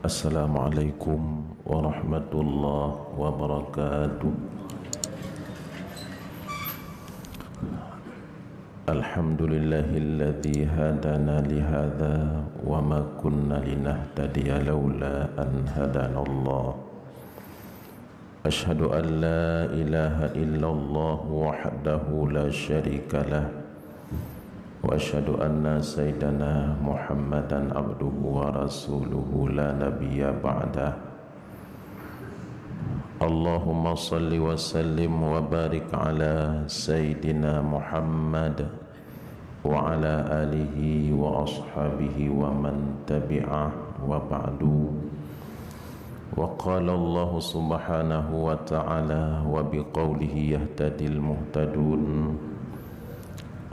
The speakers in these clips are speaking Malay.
Assalamualaikum warahmatullahi wabarakatuh. Alhamdulillahilladzi hadana lihadza wa ma kunna linahtadiya laula an hadanallah. Ashhadu an la ilaha illallah wahdahu la syarika lah wa asyhadu anna sayyidana Muhammadan abduhu wa rasuluhu la nabiyya ba'dah. Allahumma salli wa sallim wa barik ala sayyidina Muhammad wa ala alihi wa ashabihi wa man tabi'ah wa ba'du. Wa qala Allah subhanahu wa ta'ala wa biqawlihi yahtadil muhtadun.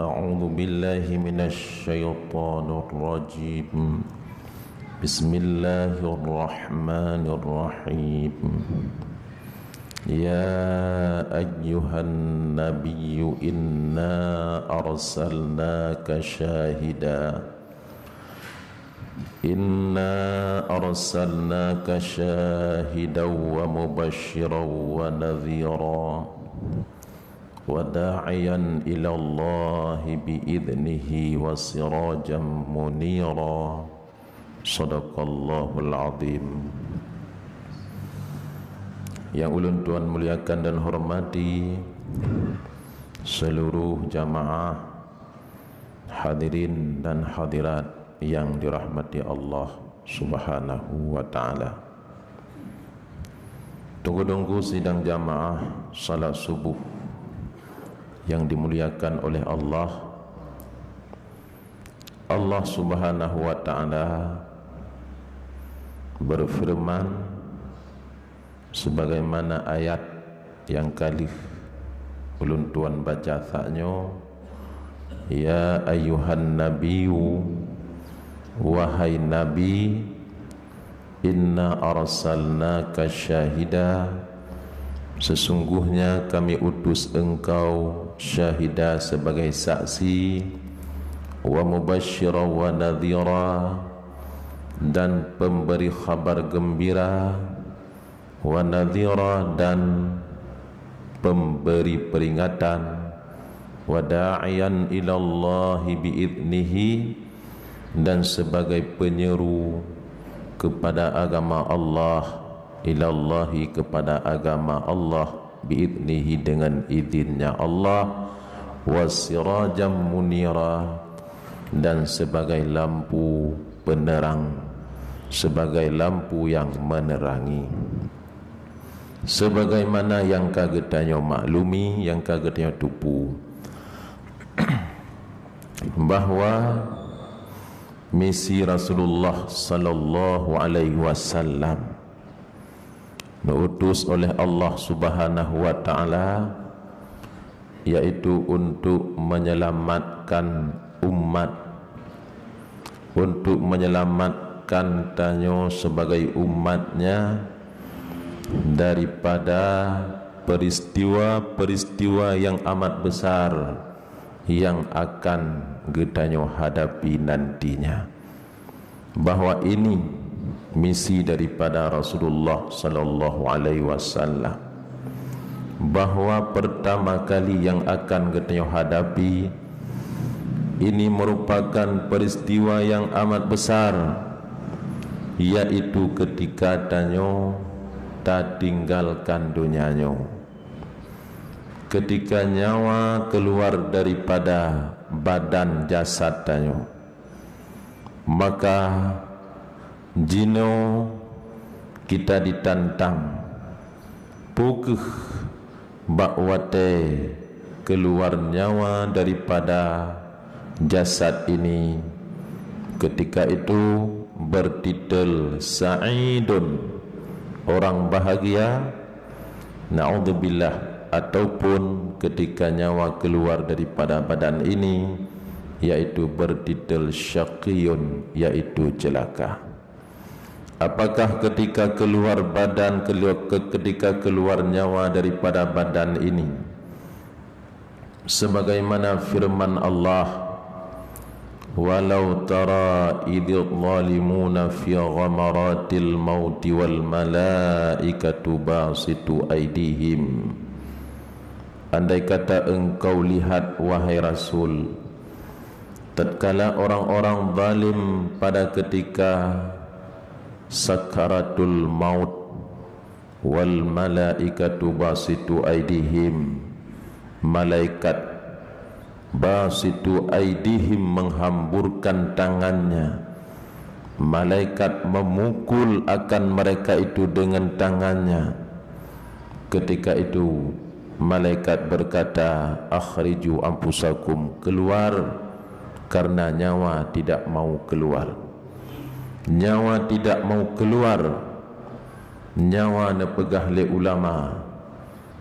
A'udzu billahi minasy syaithanir rajim. Bismillahirrahmanirrahim. Ya ayyuhan nabiyyu inna arsalnaka syahida wa mubasysyiran wa nadhira wa da'iyan ila Allah bi'idnihi wa sirajan munira. Shadaqallahul azim. Yang ulun tuan muliakan dan hormati seluruh jamaah hadirin dan hadirat yang dirahmati Allah subhanahu wa ta'ala. Tunggu-tunggu sidang jamaah salat subuh yang dimuliakan oleh Allah. Allah subhanahu wa ta'ala berfirman sebagaimana ayat yang kali ulun tuan baca saknyo, ya ayyuhan nabiyyu, wahai nabi, inna arsalnaka syahida, sesungguhnya kami utus engkau syahida sebagai saksi, wa mubasysyiran wa nadhira, dan pemberi khabar gembira, wa nadhira, dan pemberi peringatan, wa da'iyan ilallahi bi'idnihi, dan sebagai penyeru kepada agama Allah, ilallahi, kepada agama Allah, bi'idnihi, dengan izinnya Allah, wa sirajan munira, dan sebagai lampu penerang, sebagai lampu yang menerangi. Sebagaimana yang kagetanya maklumi, yang kagetanya tupu, bahwa misi Rasulullah sallallahu alaihi wasallam diutus oleh Allah subhanahu wa ta'ala, yaitu untuk menyelamatkan umat, untuk menyelamatkan tanyo sebagai umatnya daripada peristiwa-peristiwa yang amat besar yang akan getanyo hadapi nantinya. Bahwa ini misi daripada Rasulullah sallallahu alaihi wasallam, bahwa pertama kali yang akan getanyo hadapi ini merupakan peristiwa yang amat besar, yaitu ketika tanyo tak tinggalkan dunianya, ketika nyawa keluar daripada badan jasad tanyo, maka jino kita ditantang pukeh bakwate keluar nyawa daripada jasad ini. Ketika itu bertitel Sa'idun, orang bahagia, na'udzubillah, ataupun ketika nyawa keluar daripada badan ini, yaitu bertitel Syaqiyun, yaitu celaka. Apakah ketika keluar badan, ketika keluar nyawa daripada badan ini, sebagaimana firman Allah, walau tara idh zalimuna fi ghamaratil maut wal malaikatu basitu aydihim. Andai kata engkau lihat wahai Rasul, tatkala orang-orang zalim pada ketika sakaratul maut wal malaikatu basitu aydihim, malaikat basitu aydihim menghamburkan tangannya, malaikat memukul akan mereka itu dengan tangannya. Ketika itu malaikat berkata, akhriju anfusakum, keluar, karena nyawa tidak mau keluar. Nyawa tidak mau keluar. Nyawa nepegah le ulama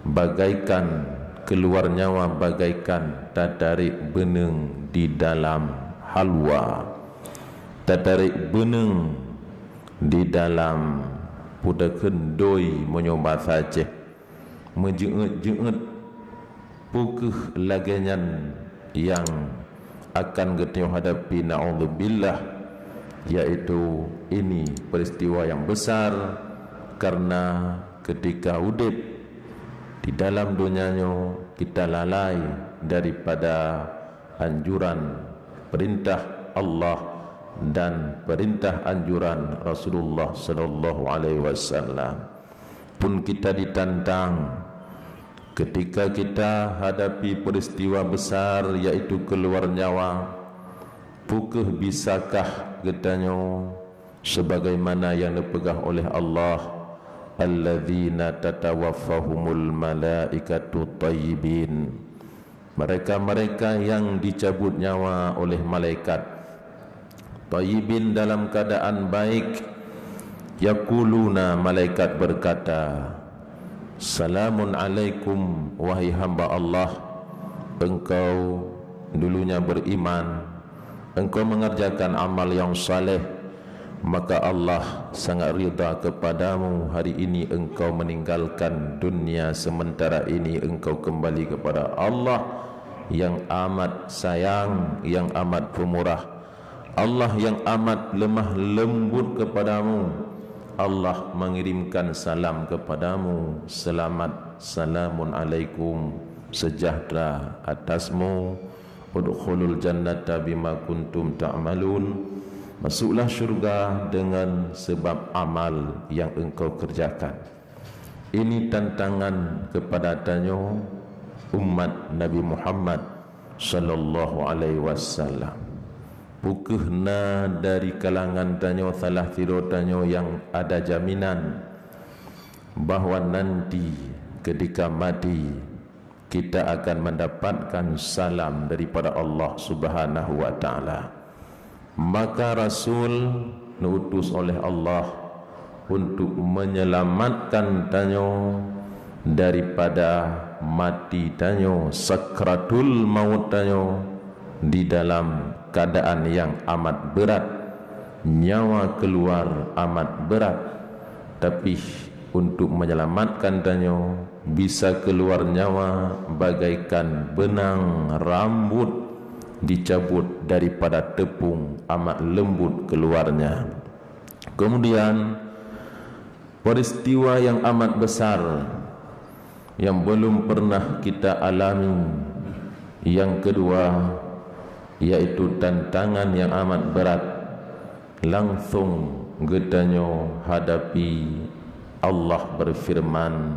bagaikan keluar nyawa, bagaikan tatarik beneng di dalam halwa, tatarik beneng di dalam pudakeun doi menyoba saja, menjeut-jeut pukeuh lagenyan yang akan kita hadapi, na'udzubillah, yaitu ini peristiwa yang besar. Karena ketika udip di dalam dunianya kita lalai daripada anjuran perintah Allah dan perintah anjuran Rasulullah sallallahu alaihi wasallam, pun kita ditantang ketika kita hadapi peristiwa besar yaitu keluar nyawa, pukeuh bisakah getanya sebagaimana yang dipegah oleh Allah, alladzina tatawaffahumul malaikatu thayyibin, mereka-mereka yang dicabut nyawa oleh malaikat thayyibin dalam keadaan baik. Yaquluna, malaikat berkata, salamun alaikum, wahai hamba Allah, engkau dulunya beriman, engkau mengerjakan amal yang saleh, maka Allah sangat rida kepadamu. Hari ini engkau meninggalkan dunia, sementara ini engkau kembali kepada Allah yang amat sayang, yang amat pemurah, Allah yang amat lemah lembut kepadamu. Allah mengirimkan salam kepadamu, selamat, salamun alaikum, sejahtera atasmu, udkhulul jannata bima kuntum ta'malun, masuklah syurga dengan sebab amal yang engkau kerjakan. Ini tantangan kepada tanyo umat Nabi Muhammad sallallahu alaihi wasallam. Pukeuhna dari kalangan tanyo salah siro tanyo yang ada jaminan bahawa nanti ketika mati kita akan mendapatkan salam daripada Allah Subhanahu wa taala. Maka Rasul diutus oleh Allah untuk menyelamatkan tanyo daripada mati tanyo, sakratul maut tanyo, di dalam keadaan yang amat berat, nyawa keluar amat berat. Tapi untuk menyelamatkan tanyo, bisa keluar nyawa bagaikan benang rambut dicabut daripada tepung, amat lembut keluarnya. Kemudian peristiwa yang amat besar yang belum pernah kita alami, yang kedua, yaitu tantangan yang amat berat. Langsung getanyo hadapi Allah berfirman,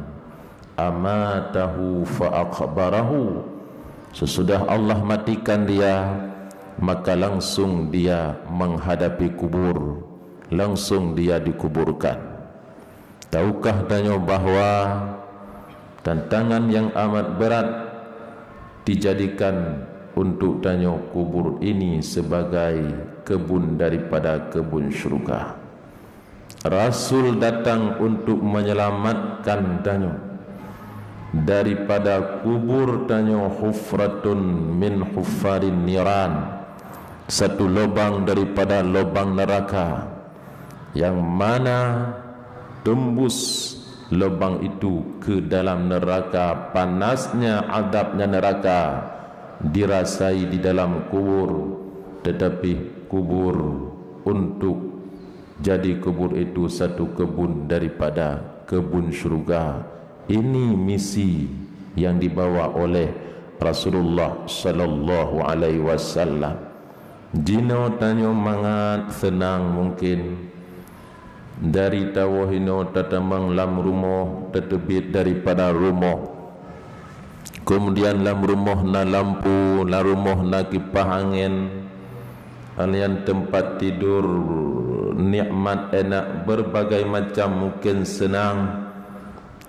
amatahu fa'akbarahu, sesudah Allah matikan dia, maka langsung dia menghadapi kubur, langsung dia dikuburkan. Tahukah tanyo bahawa tantangan yang amat berat dijadikan untuk tanyo kubur ini sebagai kebun daripada kebun syurga. Rasul datang untuk menyelamatkan tanyo daripada kubur tanyo, hufratun min huffarin niran, satu lubang daripada lubang neraka, yang mana tembus lubang itu ke dalam neraka. Panasnya, adabnya neraka dirasai di dalam kubur. tetapi kubur untuk jadi kubur itu satu kebun daripada kebun syurga. Ini misi yang dibawa oleh Rasulullah sallallahu alaihi wasallam. Dino tanyo mangat senang mungkin dari tawahino tatamang lam rumah tetebit daripada rumah. Kemudian lam rumah na lampu, la rumah na kipas angin, alian tempat tidur nikmat enak berbagai macam mungkin senang.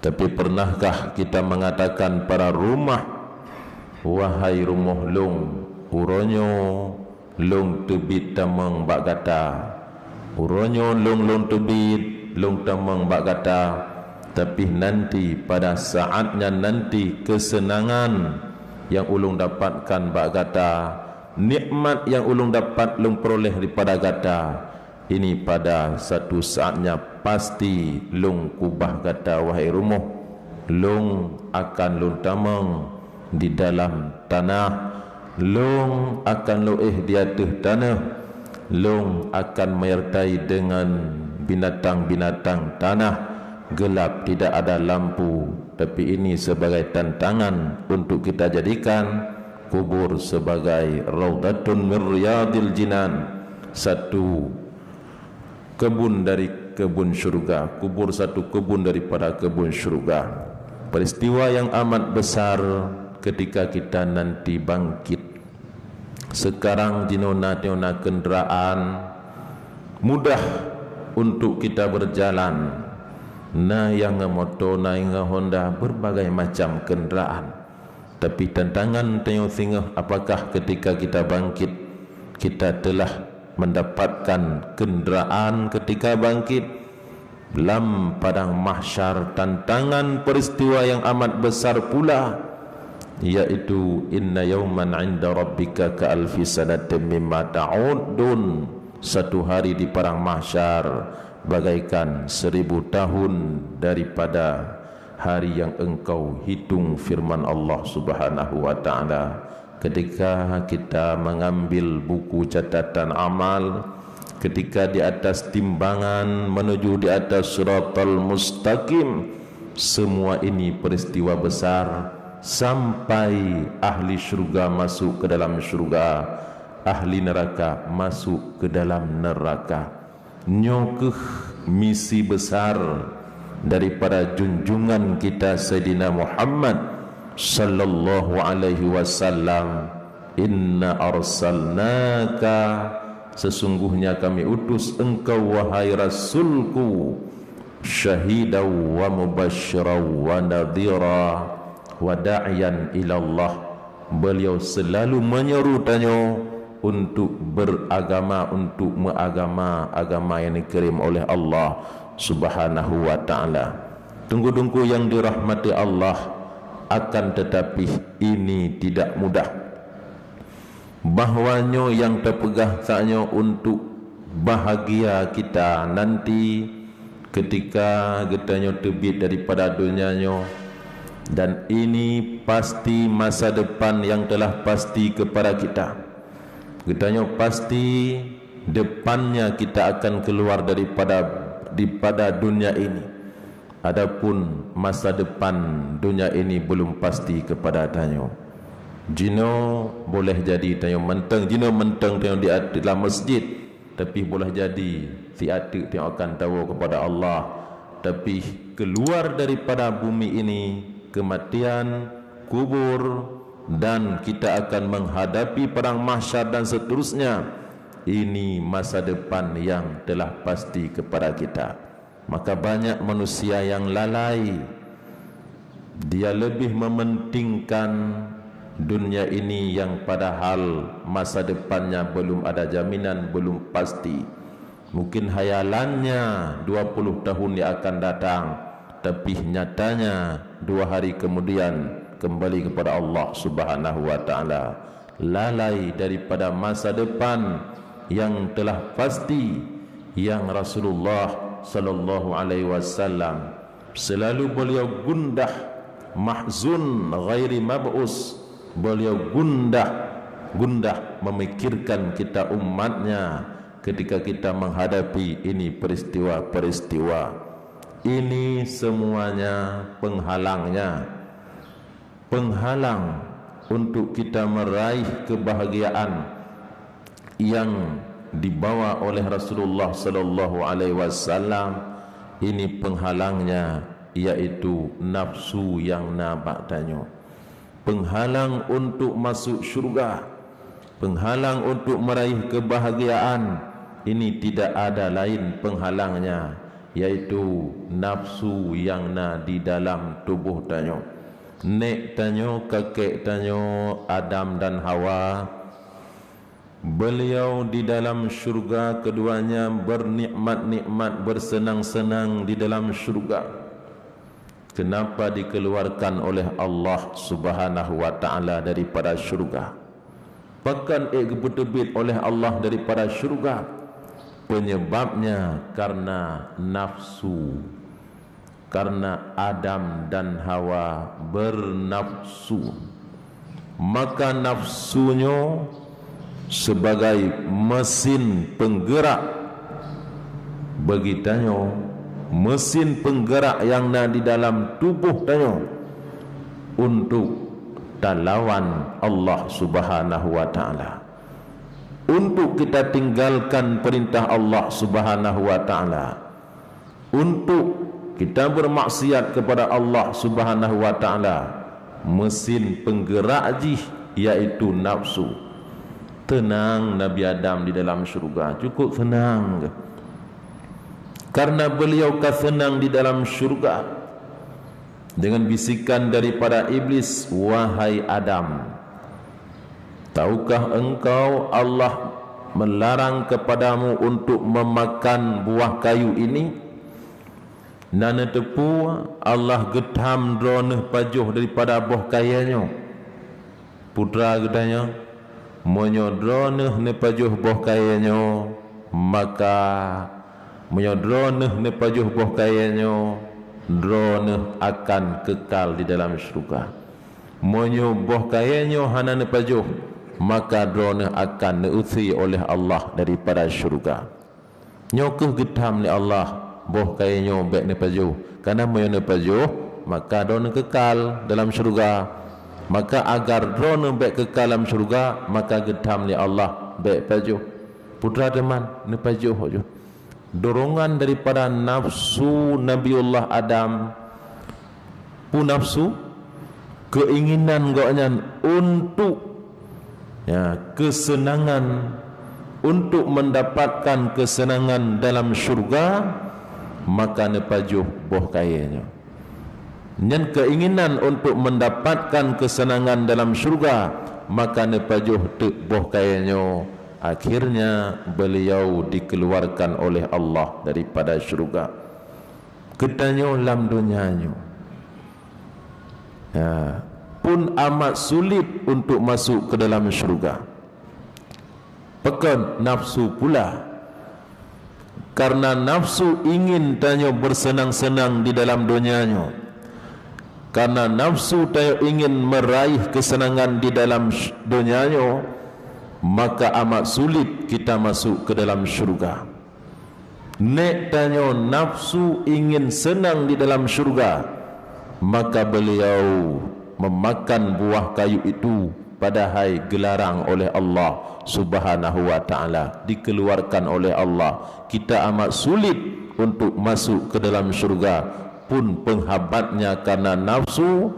Tapi pernahkah kita mengatakan pada rumah, wahai rumah long, uronyo long tebit tamang bak kata, uronyo long tebit long tamang bak kata. Tapi nanti pada saatnya nanti kesenangan yang ulung dapatkan bak kata, nikmat yang ulung dapat ulung peroleh daripada kata, ini pada satu saatnya pasti lung kubah kata wahai rumah, lung akan lung tamang di dalam tanah, lung akan loeh di atas tanah, lung akan menyertai dengan binatang-binatang tanah, gelap tidak ada lampu. Tapi ini sebagai tantangan untuk kita jadikan kubur sebagai raudatun min riyadil jinan, satu kebun dari kebun syurga, kubur satu kebun daripada kebun syurga. Peristiwa yang amat besar ketika kita nanti bangkit. Sekarang jinona kenderaan mudah untuk kita berjalan. Na yang motor, na yang Honda, berbagai macam kenderaan. Tapi tantangan tengok singgah, apakah ketika kita bangkit kita telah mendapatkan kenderaan ketika bangkit? Lam padang mahsyar tantangan peristiwa yang amat besar pula, yaitu inna yawman 'inda rabbika ka alfi sanatin mimma ta'udun. Satu hari di padang mahsyar bagaikan 1000 tahun daripada hari yang engkau hitung, firman Allah Subhanahu wa taala. Ketika kita mengambil buku catatan amal, ketika di atas timbangan menuju di atas siratal mustaqim, semua ini peristiwa besar sampai ahli syurga masuk ke dalam syurga, ahli neraka masuk ke dalam neraka. Nyokeh misi besar daripada junjungan kita Sayyidina Muhammad sallallahu alaihi wasallam. Inna arsalnaka, sesungguhnya kami utus engkau wahai rasulku, syahidaw wa mubasysyiran wa nadhira wa da'iyan ilallah. Beliau selalu menyeru tanyo untuk beragama, untuk mengagama agama yang dikirim oleh Allah Subhanahu wa ta'ala. Tunggu-tunggu yang dirahmati Allah, akan tetapi ini tidak mudah. Bahwanya yang terpegah saknya untuk bahagia kita nanti ketika getanya terbit daripada dunianya. Dan ini pasti masa depan yang telah pasti kepada kita. Getanya pasti depannya kita akan keluar daripada dunia ini. Adapun masa depan dunia ini belum pasti kepada tanyo. Jino boleh jadi tanyo menteng, jino menteng tanyo di dalam masjid, tapi boleh jadi si atik tanyo akan tahu kepada Allah. Tapi keluar daripada bumi ini, kematian, kubur, dan kita akan menghadapi perang mahsyar dan seterusnya. Ini masa depan yang telah pasti kepada kita. Maka banyak manusia yang lalai. Dia lebih mementingkan dunia ini yang padahal masa depannya belum ada jaminan, belum pasti. Mungkin hayalannya 20 tahun yang akan datang, tapi nyatanya 2 hari kemudian kembali kepada Allah Subhanahu wa ta'ala. Lalai daripada masa depan yang telah pasti, yang Rasulullah sallallahu alaihi wasallam selalu beliau gundah, mahzun ghairi mab'us, beliau gundah gundah memikirkan kita umatnya ketika kita menghadapi ini peristiwa-peristiwa. Ini semuanya penghalangnya, penghalang untuk kita meraih kebahagiaan yang dibawa oleh Rasulullah sallallahu alaihi wasallam. Ini penghalangnya, yaitu nafsu yang nampak tanyo. Penghalang untuk masuk syurga, penghalang untuk meraih kebahagiaan, ini tidak ada lain penghalangnya, yaitu nafsu yang di dalam tubuh tanyo. Nek tanyo, kakek tanyo Adam dan Hawa, beliau di dalam syurga, keduanya bernikmat-nikmat, bersenang-senang di dalam syurga. Kenapa dikeluarkan oleh Allah Subhanahu wa taala daripada syurga? Bahkan bertebit oleh Allah daripada syurga. Penyebabnya karena nafsu. Karena Adam dan Hawa bernafsu. Maka nafsunya sebagai mesin penggerak bagi tanyo, mesin penggerak yang di dalam tubuh tanyo untuk lawan Allah Subhanahu wa taala, untuk kita tinggalkan perintah Allah Subhanahu wa taala, untuk kita bermaksiat kepada Allah Subhanahu wa taala. Mesin penggerak jih yaitu nafsu. Tenang Nabi Adam di dalam syurga, cukup tenang. Karena beliau senang di dalam syurga. Dengan bisikan daripada iblis, wahai Adam, tahukah engkau Allah melarang kepadamu untuk memakan buah kayu ini? Nana tepu Allah gedam droneh pajuh daripada buah kayanya. Putra gedanya menyodroneh ne pajuh buah kayanya, maka menyodroneh ne pajuh buah kayanya, droneh akan kekal di dalam syurga. Monyo buah kayanya hana ne pajuh, maka droneh akan diusir oleh Allah daripada syurga. Nyokeh gedam ni Allah boh kayanya baik ne pajuh, karena monyo ne pajuh maka droneh kekal dalam syurga. Maka agar droneh baik kekal dalam syurga, maka gedam ni Allah baik pajuh. Putra teman ne pajuh aja. Dorongan daripada nafsu Nabiullah Adam pun nafsu, keinginan goknya untuk kesenangan, untuk mendapatkan kesenangan dalam syurga, maka nepajuh boh kayanya. Dan keinginan untuk mendapatkan kesenangan dalam syurga, maka nepajuh tek boh kayanya. Akhirnya beliau dikeluarkan oleh Allah daripada syurga. Ketanyo lam dunianya pun amat sulit untuk masuk ke dalam syurga. Pekan nafsu pula, karena nafsu ingin tanyo bersenang-senang di dalam dunianya, karena nafsu tanyo ingin meraih kesenangan di dalam dunianya, maka amat sulit kita masuk ke dalam syurga. Nek tanyo nafsu ingin senang di dalam syurga, maka beliau memakan buah kayu itu, padahal gelarang oleh Allah Subhanahu wa taala, dikeluarkan oleh Allah. Kita amat sulit untuk masuk ke dalam syurga, pun penghabatnya karena nafsu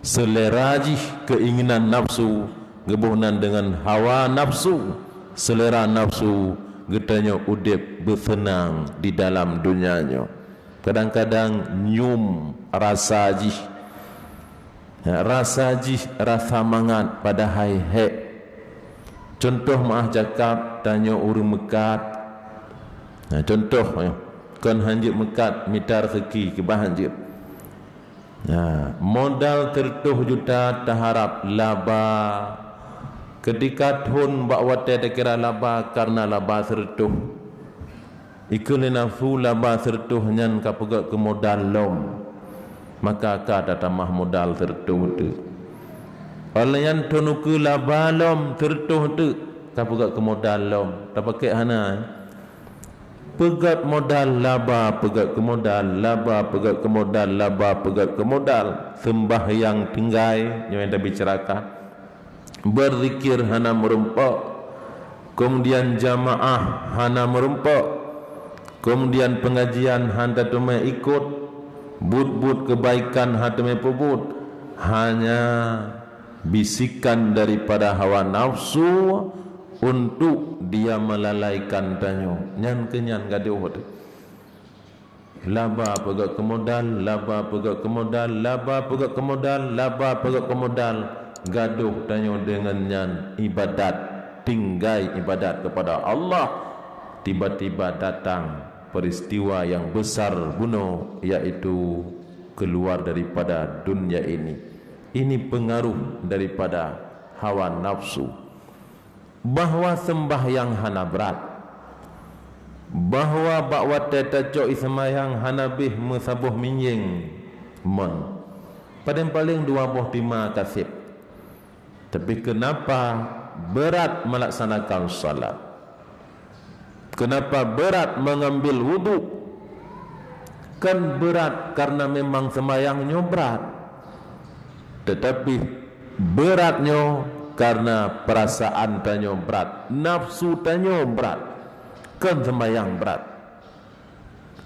selera jih, keinginan nafsu gebuhnan dengan hawa nafsu, selera nafsu, getanya udip bersenang di dalam dunianya. Kadang-kadang nyum rasa jih, rasa mangat pada hai. Contoh maah cakap tanya urang mekat. Contoh kan hanjit mekat mitar seki ke bahanjit. Modal 30 juta taharap laba. Ketika thun bawa te kira laba karena laba sertuh. Ikul nafsu laba sertuh nyan ka pegak ke modal lom. Maka ka tamah modal sertuh tu. Olayan tonuku labalom tertuh tu kapugak kemodal lom tak pakai hana pegat modal laba pegat kemodal laba pegat kemodal laba pegat kemodal sembahyang tinggai yang kita bicarakan berzikir hana merempak kemudian jamaah hana merempak kemudian pengajian hana tumai ikut but-but kebaikan hana tumai pebut hanya bisikan daripada hawa nafsu untuk dia melalaikan tanyo nyan kenyan gaduh laba pegat kemodal laba pegat kemodal laba pegat kemodal laba pegat kemodal gaduh tanyo dengan nyan ibadat tinggai ibadat kepada Allah tiba-tiba datang peristiwa yang besar bunuh iaitu keluar daripada dunia ini. Ini pengaruh daripada hawa nafsu. Bahawa sembahyang hana berat, bahawa bakwa tetacok sembahyang hana bih mesabuh minjing mon paling dua buah lima kasib. Tapi kenapa berat melaksanakan salat? Kenapa berat mengambil wudu? Kan berat karena memang sembahyangnya berat, tetapi beratnya karena perasaan tanyo berat, nafsu tanyo berat, kan sembahyang berat,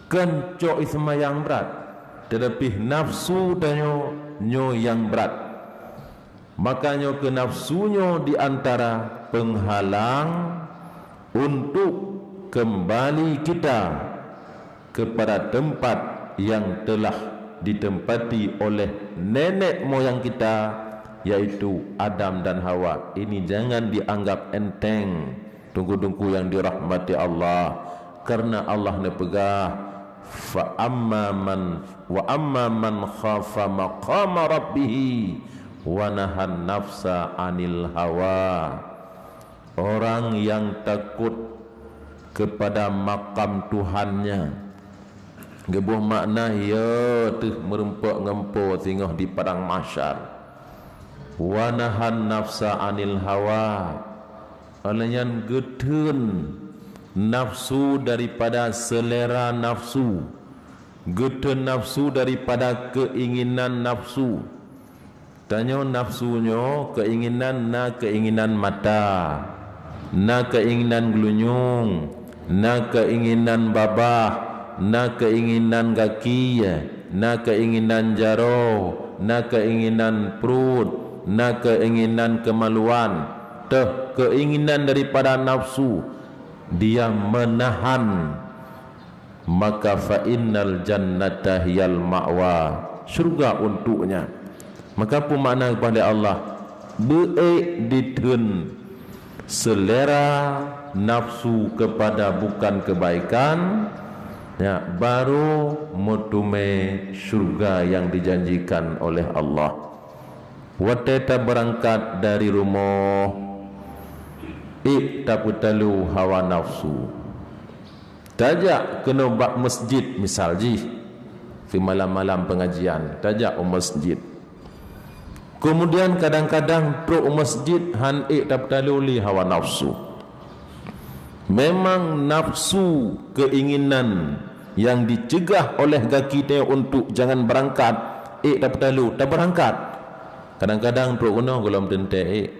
kan cok sembahyang berat, tetapi nafsu tanyo nyo yang berat. Makanya ke nafsunya di antara penghalang untuk kembali kita kepada tempat yang telah ditempati oleh nenek moyang kita, yaitu Adam dan Hawa. Ini jangan dianggap enteng, tunggu-tunggu yang dirahmati Allah, karena Allah nepegah fa amman wa amman khafa maqama rabbih wa nahan nafsa anil hawa. Orang yang takut kepada makam Tuhannya, gebuh makna ya tuh merempak ngempo tinggal di padang mahsyar. Wa nahan nafsa anil hawa, alayan getun nafsu daripada selera nafsu, getun nafsu daripada keinginan nafsu. Tanya nafsunya keinginan na keinginan mata, na keinginan gelunyung, na keinginan babah, na keinginan kaki, na keinginan jaro, na keinginan perut, na keinginan kemaluan, keinginan daripada nafsu dia menahan, maka fa innal jannata hiyal ma'wa, surga untuknya. Maka pun makna kepada Allah beik ditun selera nafsu kepada bukan kebaikan, ya, baru mutume surga yang dijanjikan oleh Allah. Wateta berangkat dari rumah, taputalu hawa nafsu, tajak kena bak masjid misal ji di malam-malam pengajian, tajak masjid. Kemudian kadang-kadang pro masjid han taputalu li hawa nafsu. Memang nafsu keinginan yang dicegah oleh kita untuk jangan berangkat, taputalu tak berangkat. Kadang-kadang pro guna golom tente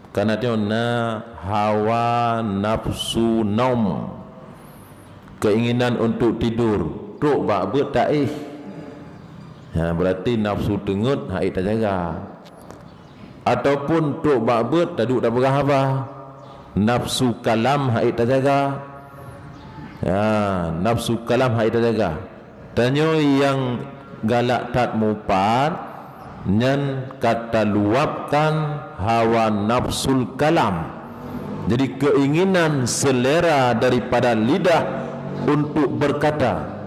karena dia na hawa nafsu naum, keinginan untuk tidur, pro bak bet tak ya, berarti nafsu tengut hai tak jaga. Ataupun pro bak bet taduk tak berapa, nafsu kalam hai tak jaga. Ya, nafsu kalam hai tak jaga. Tanya yang galak tak mupat, nyan kata luapkan hawa nafsul kalam. Jadi keinginan selera daripada lidah untuk berkata,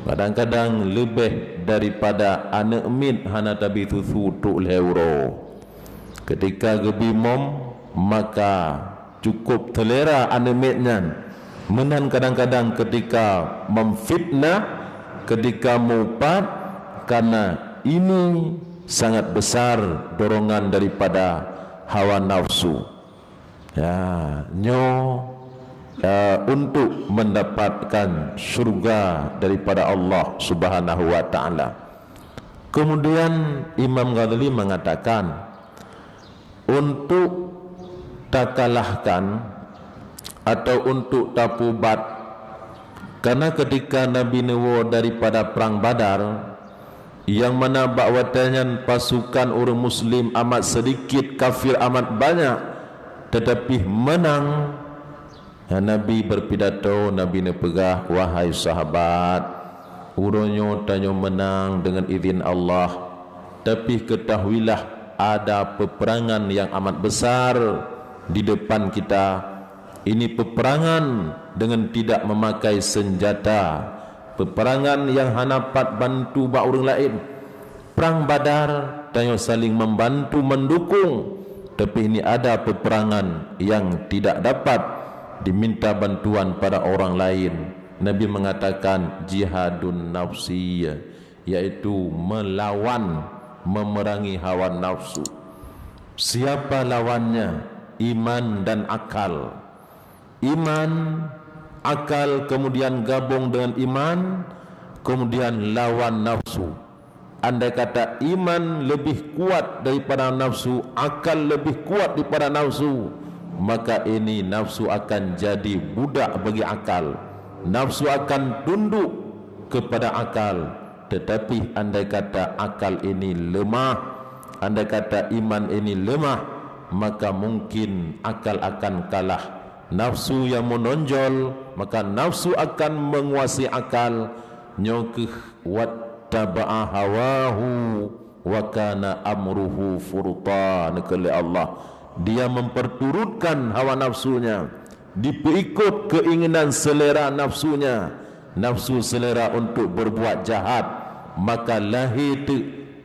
kadang-kadang lebih daripada anak mit hana tabi susu tuk leuro. Ketika gebimom, maka cukup selera anak mitnya. Menan kadang-kadang ketika memfitnah, ketika mupat, karena ini sangat besar dorongan daripada hawa nafsu. Ya, untuk mendapatkan surga daripada Allah Subhanahu wa taala. Kemudian Imam Ghazali mengatakan, untuk takalahkan atau untuk tapubat, karena ketika Nabi Nuh daripada perang Badar, yang mana bakwatanya pasukan orang Muslim amat sedikit, kafir amat banyak, tetapi menang. Nabi berpidato, Nabi Nuh pegah, wahai sahabat, uronyo tanyo menang dengan izin Allah, tapi ketahuilah ada peperangan yang amat besar di depan kita. Ini peperangan dengan tidak memakai senjata, peperangan yang hanapat bantu bak orang lain. Perang Badar tanyo saling membantu mendukung, tapi ini ada peperangan yang tidak dapat diminta bantuan pada orang lain. Nabi mengatakan jihadun nafsi, yaitu melawan, memerangi hawa nafsu. Siapa lawannya? Iman dan akal. Iman, akal, kemudian gabung dengan iman, kemudian lawan nafsu. Andai kata iman lebih kuat daripada nafsu, akal lebih kuat daripada nafsu, maka ini nafsu akan jadi budak bagi akal. Nafsu akan tunduk kepada akal. Tetapi andai kata akal ini lemah, andai kata iman ini lemah, maka mungkin akal akan kalah. Nafsu yang menonjol, maka nafsu akan menguasai akal. Nyokeh wattaba'a hawahu wa kana amruhu furta. Nekali Allah, dia memperturutkan hawa nafsunya, diikut keinginan selera nafsunya. Nafsu selera untuk berbuat jahat, maka lahir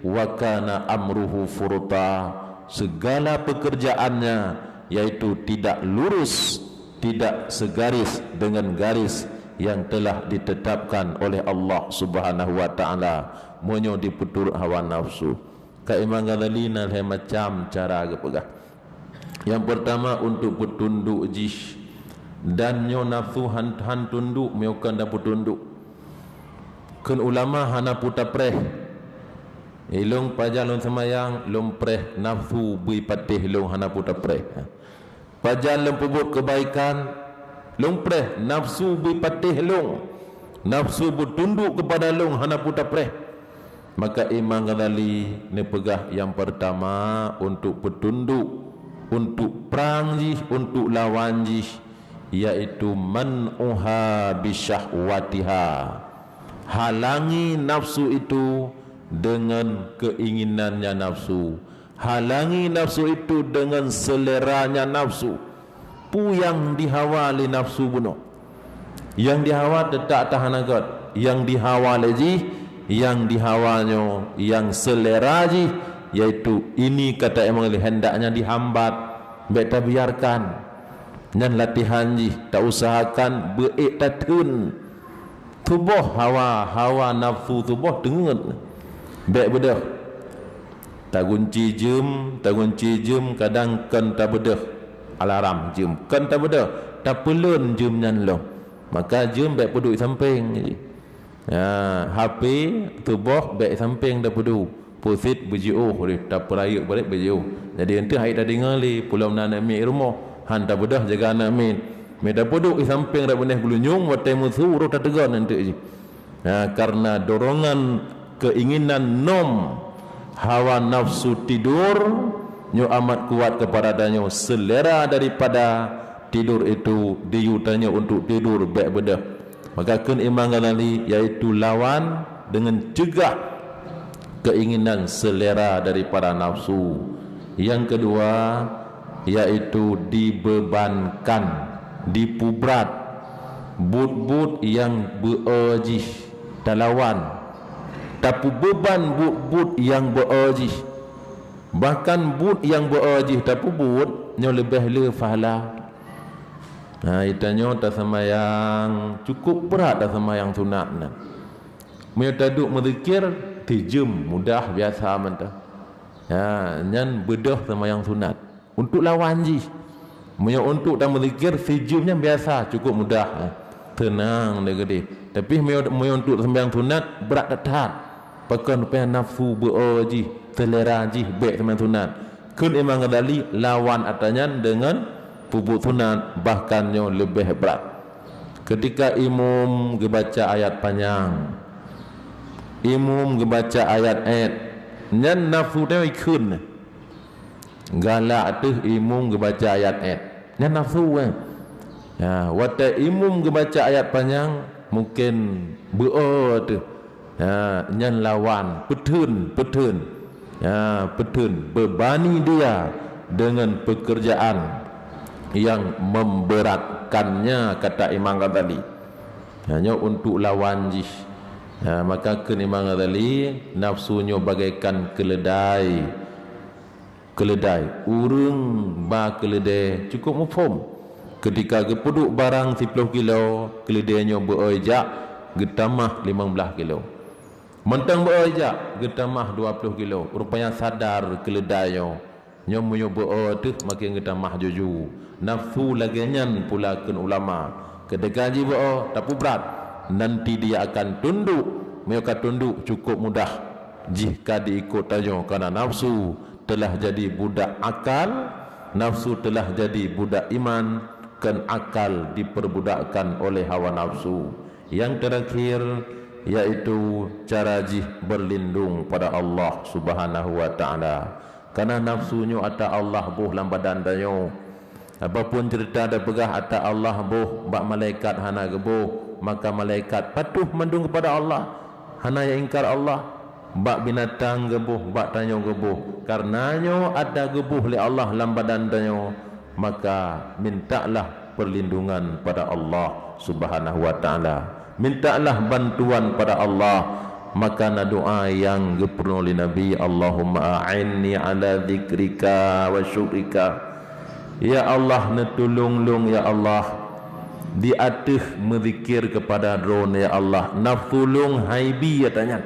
wa kana amruhu furta. Segala pekerjaannya yaitu tidak lurus, tidak segaris dengan garis yang telah ditetapkan oleh Allah Subhanahu wa taala. Monyo dipeturut hawa nafsu. Ka Imam Ghazali nal macam cara gepegah. Yang pertama untuk bertunduk jih, dan nyo nafsu han tunduk miokan da tunduk. Kun ulama hana puta preh. Ilung pajalon semayang lom preh nafsu bui patih long hana puta preh. Pajal lom pebut kebaikan long preh nafsu bui patih long. Nafsu bertunduk kepada long hana puta preh. Maka Imam Ghazali ne pegah yang pertama untuk bertunduk, untuk perang jih, untuk lawan jih, yaitu man'uha bisyahwatiha. Halangi nafsu itu dengan keinginannya nafsu. Halangi nafsu itu dengan seleranya nafsu. Pu yang dihawa oleh nafsu bunuh, yang dihawa tetap tahan agat, yang dihawa lagi, yang dihawanya, yang selera ji, yaitu ini kata Imam Ghazali hendaknya dihambat, beta biarkan. Dan latihan ji, tak usahakan beiktatun tubuh hawa nafsu tubuh dengan baik bedah. Tak kunci jem kadang kan tak bedah alarm jem kan tak bedah tak pelun jem nyan lo, maka jem baik peduk samping. Ya, HP tubuh baik samping dah pedu posit berjiuh tak perayuk balik berjiuh. Jadi ente hai dah dengar li pulau nak ambil rumah han tak bedah jaga anak min dah peduk di samping dah benih gulunyung watai musuh roh tak tegar nanti je. Ya, karena dorongan keinginan nom hawa nafsu tidur nyo amat kuat kepada danyo. Selera daripada tidur itu diutanya untuk tidur baik bedah. Maka kun Imam Ghazali yaitu lawan dengan cegah keinginan selera daripada nafsu. Yang kedua yaitu dibebankan, dipubrat but-but yang beojih talawan, tapi beban but-but yang beojih. Bahkan but yang beojih tapi but nyo lebih le fahala. Nah, itanya tak semayang cukup berat tak semayang sunat. Mereka duduk berzikir tijum mudah biasa mentah. Ya, nyan bedah sembahyang sunat. Untuk lawan ji. Punya untuk dan berzikir sejumnya biasa, cukup mudah. Tenang dia gede. Tapi punya untuk sembahyang sunat berat dekat. Pakai punya nafsu beroji, selera ji baik sembahyang sunat. Kun Imam Ghazali lawan atanya dengan pupuk sunat, bahkannya lebih berat. Ketika imam membaca ayat panjang, imam membaca ayat nyan nafsu dia ikun galak tu imam membaca ayat nyan nafsu kan. Ya, wata imam membaca ayat panjang mungkin tu. Ya, nyan lawan petun. Ya, petun bebani dia dengan pekerjaan yang memberatkannya, kata Imam Ghazali. Hanya untuk lawan jih. Ya, maka ke Imam Ghazali nafsunya bagaikan keledai. Urung ba keledai cukup mufhum. Ketika gepuduk barang 10 kilo, keledainya beroijak getamah 15 kilo. Mentang beroijak getamah 20 kilo. Rupanya sadar keledainya nyomuyo tu makin getamah juju. Nafsu lagi nyan pula kun ulama. Ketika ji tapi berat, nanti dia akan tunduk. Mereka tunduk cukup mudah jika diikut tanya, karena nafsu telah jadi budak akal, nafsu telah jadi budak iman, kan akal diperbudakkan oleh hawa nafsu. Yang terakhir yaitu cara jih berlindung pada Allah Subhanahu wa taala. Karena nafsunya ata Allah buh lam badan dayo. Apapun cerita ada begah ata Allah buh bak malaikat hana gebuh, maka malaikat patuh mendung kepada Allah. Hana yang ingkar Allah bak binatang gebuh, bak tanyo gebuh. Karenanya ada gebuh li Allah lam badan dayo, maka mintalah perlindungan pada Allah Subhanahu wa taala. Mintalah bantuan pada Allah. Maka na doa yang gepurno li Nabi, Allahumma a'inni ala dzikrika wa syukrika. Ya Allah, netulung ya Allah di atas menzikir kepada drone ya Allah. Nafulung haibi katanya.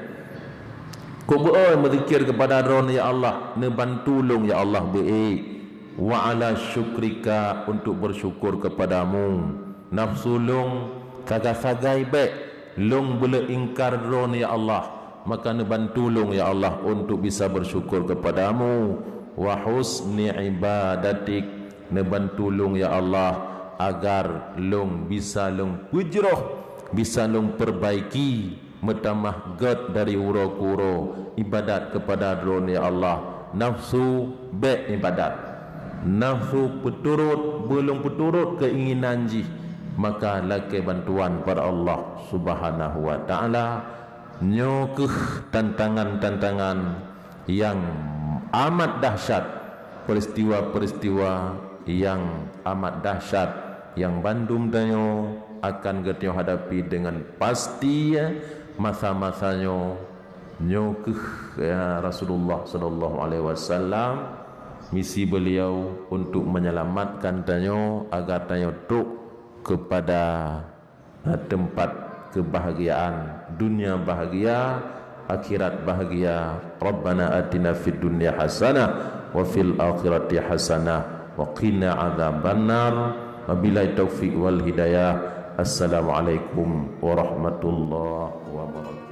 Ko beoi menzikir kepada drone ya Allah, ne bantulung ya Allah baik. Wa ala syukrika, untuk bersyukur kepadamu. Nafsulung sagai-sagai baik. Long boleh ingkar drone ya Allah, maka ne bantulung ya Allah untuk bisa bersyukur kepadamu. Wa husni ibadatik, ne bantulung ya Allah agar long bisa long pujroh, bisa long perbaiki metamah gad dari uro-kuro ibadat kepada drone ya Allah. Nafsu baik ibadat, nafsu peturut belum peturut keinginan jih, maka laki bantuan pada Allah Subhanahu wa taala. Nyokeh tantangan-tantangan yang amat dahsyat, peristiwa-peristiwa yang amat dahsyat yang bandum danyo akan getyo hadapi dengan pasti ya, masa-masanya nyokeh ya Rasulullah sallallahu alaihi wasallam. Misi beliau untuk menyelamatkan danyo agar danyo tuk kepada tempat kebahagiaan, dunia bahagia, akhirat bahagia. Rabbana atina fid dunya hasanah wa fil akhirati hasanah wa qina adzabannar. Wabillahi taufiq wal hidayah. Assalamualaikum warahmatullahi wabarakatuh.